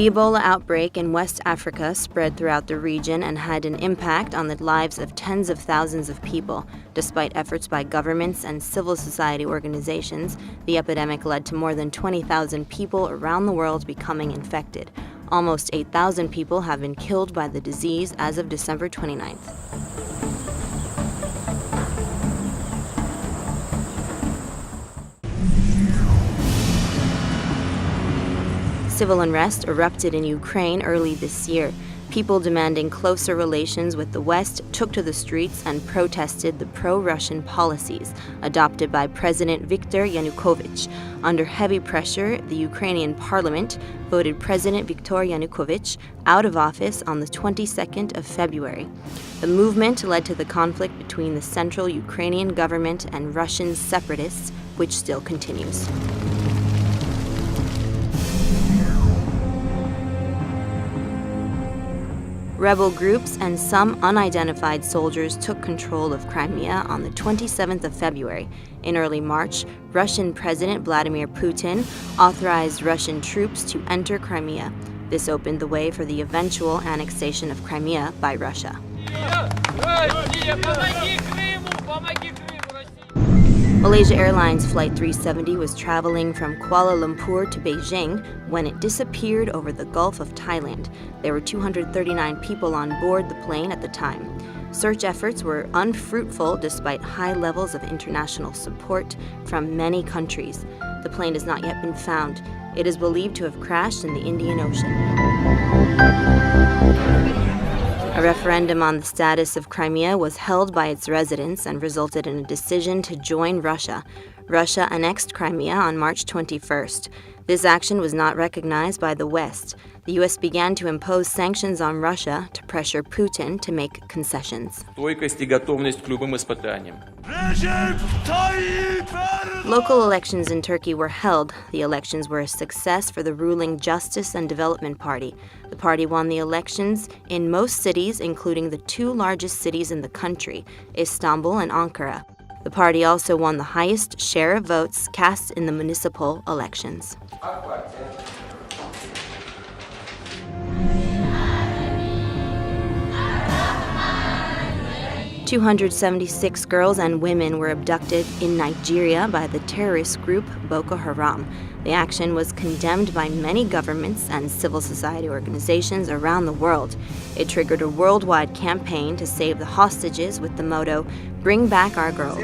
The Ebola outbreak in West Africa spread throughout the region and had an impact on the lives of tens of thousands of people. Despite efforts by governments and civil society organizations, the epidemic led to more than 20,000 people around the world becoming infected. Almost 8,000 people have been killed by the disease as of December 29th. Civil unrest erupted in Ukraine early this year. People demanding closer relations with the West took to the streets and protested the pro-Russian policies adopted by President Viktor Yanukovych. Under heavy pressure, the Ukrainian parliament voted President Viktor Yanukovych out of office on the 22nd of February. The movement led to the conflict between the central Ukrainian government and Russian separatists, which still continues. Rebel groups and some unidentified soldiers took control of Crimea on the 27th of February. In early March, Russian President Vladimir Putin authorized Russian troops to enter Crimea. This opened the way for the eventual annexation of Crimea by Russia. Malaysia Airlines Flight 370 was traveling from Kuala Lumpur to Beijing when it disappeared over the Gulf of Thailand. There were 239 people on board the plane at the time. Search efforts were unfruitful despite high levels of international support from many countries. The plane has not yet been found. It is believed to have crashed in the Indian Ocean. A referendum on the status of Crimea was held by its residents and resulted in a decision to join Russia. Russia annexed Crimea on March 21st. This action was not recognized by the West. The U.S. began to impose sanctions on Russia to pressure Putin to make concessions. Local elections in Turkey were held. The elections were a success for the ruling Justice and Development Party. The party won the elections in most cities, including the two largest cities in the country, Istanbul and Ankara. The party also won the highest share of votes cast in the municipal elections. 276 girls and women were abducted in Nigeria by the terrorist group Boko Haram. The action was condemned by many governments and civil society organizations around the world. It triggered a worldwide campaign to save the hostages with the motto, "Bring back our girls."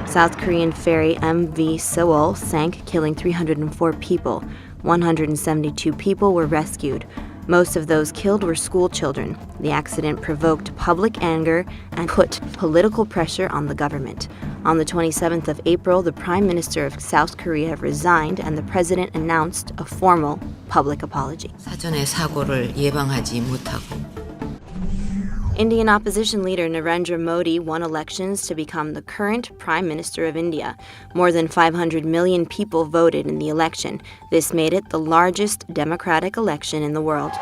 South Korean ferry MV Sewol sank, killing 304 people. 172 people were rescued. Most of those killed were school children. The accident provoked public anger and put political pressure on the government. On the 27th of April, the Prime Minister of South Korea resigned and the president announced a formal public apology. 사전에 사고를 예방하지 못하고 Indian opposition leader Narendra Modi won elections to become the current Prime Minister of India. More than 500 million people voted in the election. This made it the largest democratic election in the world.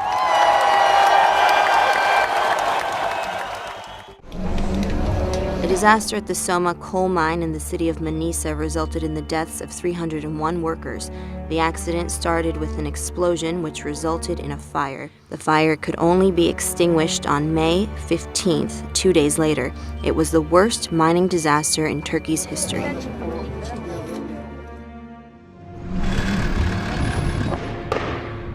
A disaster at the Soma coal mine in the city of Manisa resulted in the deaths of 301 workers. The accident started with an explosion which resulted in a fire. The fire could only be extinguished on May 15th, 2 days later. It was the worst mining disaster in Turkey's history.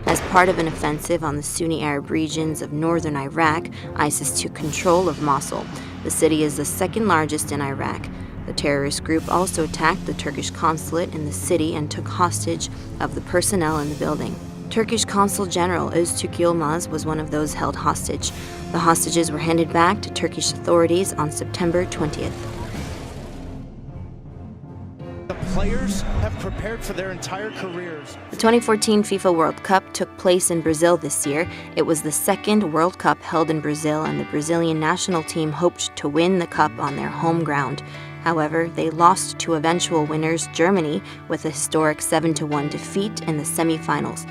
As part of an offensive on the Sunni Arab regions of northern Iraq, ISIS took control of Mosul. The city is the second largest in Iraq. The terrorist group also attacked the Turkish consulate in the city and took hostage of the personnel in the building. Turkish Consul General Öztürk Yılmaz was one of those held hostage. The hostages were handed back to Turkish authorities on September 20th. The players have prepared for their entire careers. The 2014 FIFA World Cup took place in Brazil this year. It was the second World Cup held in Brazil, and the Brazilian national team hoped to win the cup on their home ground. However, they lost to eventual winners Germany with a historic 7-1 defeat in the semifinals.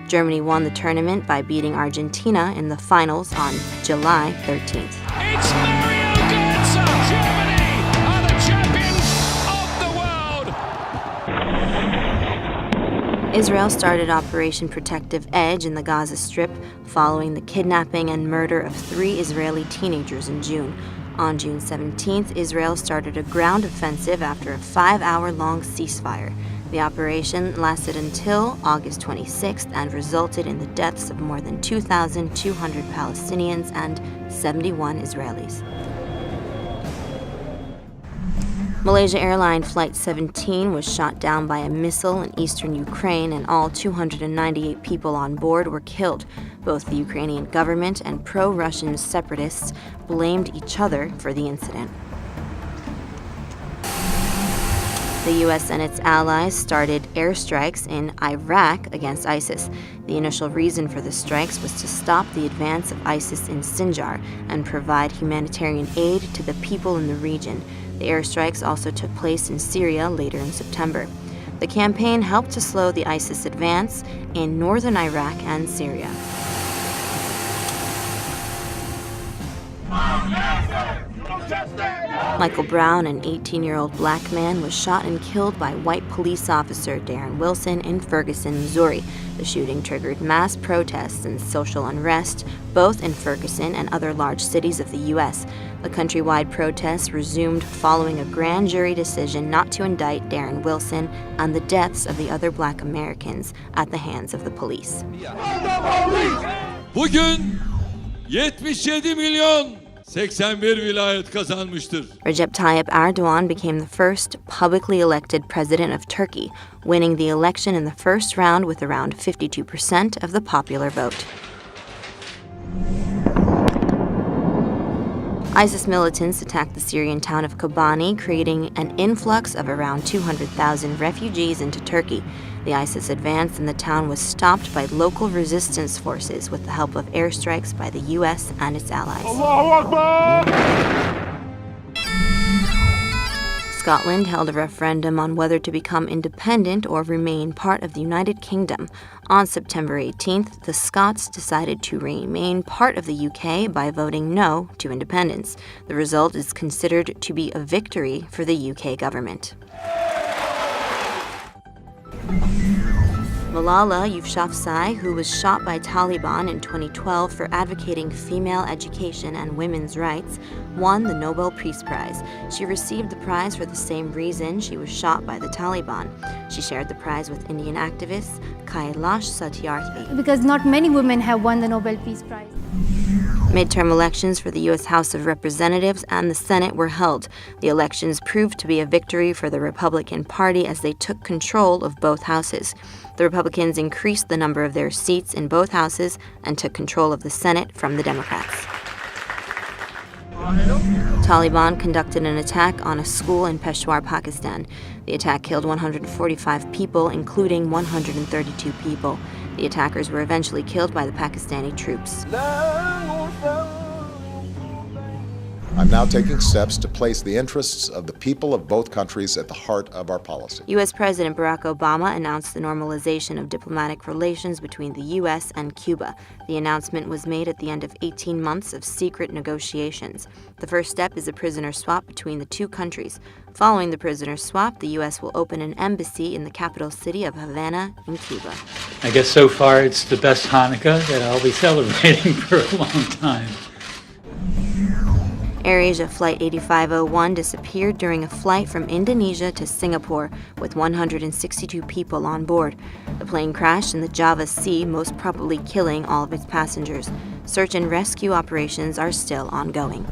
Germany won the tournament by beating Argentina in the finals on July 13th. It's Mario Götze! Germany are the champions of the world! Israel started Operation Protective Edge in the Gaza Strip following the kidnapping and murder of 3 Israeli teenagers in June. On June 17th, Israel started a ground offensive after a 5-hour-long ceasefire. The operation lasted until August 26th and resulted in the deaths of more than 2,200 Palestinians and 71 Israelis. Malaysia Airlines Flight 17 was shot down by a missile in eastern Ukraine, and all 298 people on board were killed. Both the Ukrainian government and pro-Russian separatists blamed each other for the incident. The U.S. and its allies started airstrikes in Iraq against ISIS. The initial reason for the strikes was to stop the advance of ISIS in Sinjar and provide humanitarian aid to the people in the region. The airstrikes also took place in Syria later in September. The campaign helped to slow the ISIS advance in northern Iraq and Syria. Michael Brown, an 18-year-old black man, was shot and killed by white police officer Darren Wilson in Ferguson, Missouri. The shooting triggered mass protests and social unrest, both in Ferguson and other large cities of the U.S. The countrywide protests resumed following a grand jury decision not to indict Darren Wilson and the deaths of the other black Americans at the hands of the police. Bugün 77 milyon 81 vilayet kazanmıştır. Recep Tayyip Erdogan became the first publicly elected president of Turkey, winning the election in the first round with around 52% of the popular vote. ISIS militants attacked the Syrian town of Kobani, creating an influx of around 200,000 refugees into Turkey. The ISIS advance in the town was stopped by local resistance forces with the help of airstrikes by the U.S. and its allies. Allahu Akbar! Scotland held a referendum on whether to become independent or remain part of the United Kingdom. On September 18th, the Scots decided to remain part of the UK by voting no to independence. The result is considered to be a victory for the UK government. Malala Yousafzai, who was shot by Taliban in 2012 for advocating female education and women's rights, won the Nobel Peace Prize. She received the prize for the same reason she was shot by the Taliban. She shared the prize with Indian activist Kailash Satyarthi. Because not many women have won the Nobel Peace Prize. Midterm elections for the U.S. House of Representatives and the Senate were held. The elections proved to be a victory for the Republican Party as they took control of both houses. The Republicans increased the number of their seats in both houses and took control of the Senate from the Democrats. Taliban conducted an attack on a school in Peshawar, Pakistan. The attack killed 145 people, including 132 people. The attackers were eventually killed by the Pakistani troops. I'm now taking steps to place the interests of the people of both countries at the heart of our policy. U.S. President Barack Obama announced the normalization of diplomatic relations between the U.S. and Cuba. The announcement was made at the end of 18 months of secret negotiations. The first step is a prisoner swap between the two countries. Following the prisoner swap, the U.S. will open an embassy in the capital city of Havana in Cuba. I guess so far it's the best Hanukkah that I'll be celebrating for a long time. AirAsia Flight 8501 disappeared during a flight from Indonesia to Singapore with 162 people on board. The plane crashed in the Java Sea, most probably killing all of its passengers. Search and rescue operations are still ongoing.